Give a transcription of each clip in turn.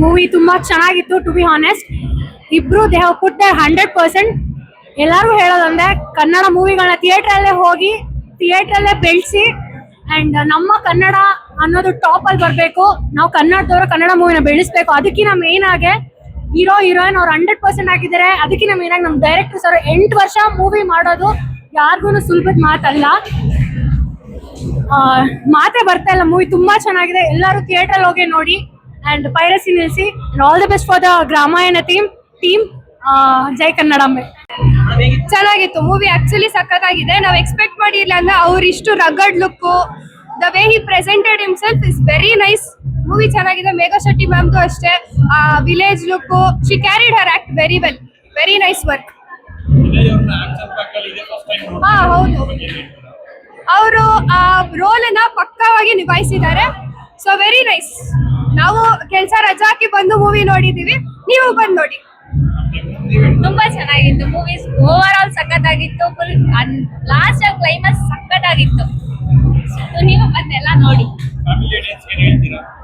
Movie ತುಂಬಾ ಚೆನ್ನಾಗಿತ್ತು. To be honest, ಇಬ್ರು ದೇ ಹ್ಯಾವ್ ಪುಟ್ ದೇರ್ 100%. ಎಲ್ಲರೂ ಹೇಳೋದಂದ್ರೆ ಕನ್ನಡ ಮೂವಿಗಳನ್ನ ಥಿಯೇಟ್ರಲ್ಲೇ ಹೋಗಿ ಥಿಯೇಟ್ರಲ್ಲೇ ಬೆಳೆಸಿ ಅಂಡ್ ನಮ್ಮ ಕನ್ನಡ ಅನ್ನೋದು ಟಾಪ್ ಅಲ್ಲಿ ಬರಬೇಕು. ನಾವು ಕನ್ನಡದವರು ಕನ್ನಡ ಮೂವಿನ ಬೆಳೆಸ್ಬೇಕು. ಅದಕ್ಕಿಂತ ಮೇನ್ ಆಗಿ ಹೀರೋ ಹೀರೋಯಿನ್ ಅವ್ರು 100% ಆಗಿದ್ದಾರೆ. ಅದಕ್ಕಿಂತ ಮೇನ್ ಆಗಿ ನಮ್ಮ ಡೈರೆಕ್ಟರ್ ಸರ್ 8 ವರ್ಷ ಮೂವಿ ಮಾಡೋದು ಯಾರಿಗೂ ಸುಲಭದ ಮಾತಲ್ಲ. ಮಾತೇ ಬರ್ತಾ ಇಲ್ಲ. ಮೂವಿ ತುಂಬಾ ಚೆನ್ನಾಗಿದೆ. ಎಲ್ಲರೂ ಥಿಯೇಟರ್ ಹೋಗಿ ನೋಡಿ ಅಂಡ್ ಪೈರಸಿ ನಿಲ್ಲಿಸಿ. All the best for the Gramayana team. ಜೈ ಕನ್ನಡಾಂಬೆ. ಚೆನ್ನಾಗಿತ್ತು ಮೂವಿ. ಆಕ್ಚುಲಿ ಸಖತ್ತಾಗಿದೆ. ನಾವು ಎಕ್ಸ್ಪೆಕ್ಟ್ ಮಾಡಿಲ್ಲ ಅಂದ್ರೆ ಅವ್ರಿಷ್ಟು rugged look, the way he presented himself is very nice. Movie ಚೆನ್ನಾಗಿದೆ. ಮೇಘಾ ಶೆಟ್ಟಿ ಮ್ಯಾಮ್ದು ಅಷ್ಟೇ, village look, she carried her act very well. Very nice work. ಹಾ ಹೌದು, ಅವರು ಆ ರೋಲ್ ಅನ್ನ ಪಕ್ಕವಾಗಿ ನಿಭಾಯಿಸಿದ್ದಾರೆ. So very nice. ನಾವು ಕೆಲಸ ರಜಾ ಹಾಕಿ ಬಂದು ಮೂವಿ ನೋಡಿದೀವಿ, ನೀವು ಬಂದು ನೋಡಿ. ತುಂಬಾ ಚೆನ್ನಾಗಿತ್ತು. ಮೂವೀಸ್ ಓವರ್ ಆಲ್ ಸಖತ್ತಾಗಿತ್ತು. ಫುಲ್ ಲಾಸ್ಟ್ ಕ್ಲೈಮ್ಯಾಕ್ಸ್ ಸಖತ್ತಾಗಿತ್ತು. ನೀವು ಬಂದೆಲ್ಲ ನೋಡಿ.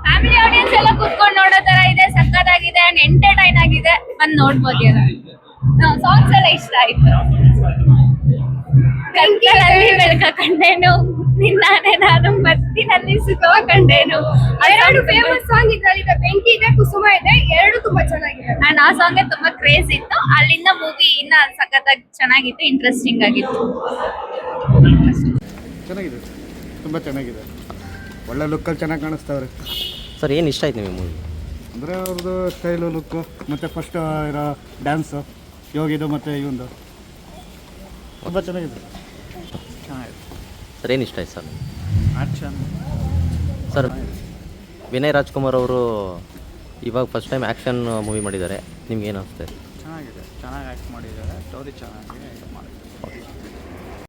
ಫ್ಯಾಮಿಲಿ ಆಡಿಯನ್ಸ್ ಎಲ್ಲ ಕುತ್ಕೊಂಡು ನೋಡೋ ತರ ಇದೆ. ಸಖತ್ತಾಗಿದೆ ಅಂಡ್ ಎಂಟರ್ಟೈನ್ ಆಗಿದೆ. ಬಂದು ನೋಡ್ಬೋದು ಎಲ್ಲ. ಸಾಂಗ್ಸ್ ಎಲ್ಲ ಇಷ್ಟ ಆಯ್ತು. ಕತ್ತಲಲ್ಲಿ ಬೆಳಕ ಕಂಡೇನು, ನಿನ್ನಾನೆ ನಾನು ಮತ್ತಿನಲ್ಲಿ ಸುಖ ಕಂಡೇನು. ಎರಡು ಫೇಮಸ್ ಸಾಂಗ್ ಇದ್ರಲ್ಲಿ ಬೆಂಕಿ ಇದೆ, ಕುಸುಮ ಇದೆ. ಎರಡು ತುಂಬಾ ಚೆನ್ನಾಗಿದೆ ಅಂಡ್ ಆ ಸಾಂಗ್ ತುಂಬಾ ಕ್ರೇಜ್ ಇತ್ತು. ಅಲ್ಲಿಂದ ಮೂವಿ ಇನ್ನ ಸಖತ್ತಾಗಿ ಚೆನ್ನಾಗಿತ್ತು, ಇಂಟ್ರೆಸ್ಟಿಂಗ್ ಆಗಿತ್ತು. ಚೆನ್ನಾಗಿದೆ, ತುಂಬ ಚೆನ್ನಾಗಿದೆ. ಒಳ್ಳೆ ಲುಕ್ಕಲ್ಲಿ ಚೆನ್ನಾಗಿ ಕಾಣಿಸ್ತಾವ್ರೆ. ಸರ್ ಏನು ಇಷ್ಟ ಆಯ್ತು ನಿಮಗೆ ಮೂವಿ? ಅಂದರೆ ಅವ್ರದ್ದು ಸ್ಟೈಲು, ಲುಕ್ಕು, ಮತ್ತು ಫಸ್ಟ್ ಇರೋ ಡ್ಯಾನ್ಸು, ಯೋಗಿದು ಮತ್ತು ಇವಂದು ತುಂಬ ಚೆನ್ನಾಗಿದೆ. ಸರ್ ಏನು ಇಷ್ಟ ಆಯ್ತು sir? Action sir, Vinay Rajkumar ಅವರು ಇವಾಗ ಫಸ್ಟ್ ಟೈಮ್ ಆ್ಯಕ್ಷನ್ ಮೂವಿ ಮಾಡಿದ್ದಾರೆ. ನಿಮ್ಗೆ ಏನು ಅನಿಸುತ್ತೆ? ಚೆನ್ನಾಗಿದೆ, ಚೆನ್ನಾಗಿ ಆ್ಯಕ್ಟ್ ಮಾಡಿದ್ದಾರೆ. ಸ್ಟೋರಿ ಚೆನ್ನಾಗಿ ಮಾಡಿದ್ದಾರೆ.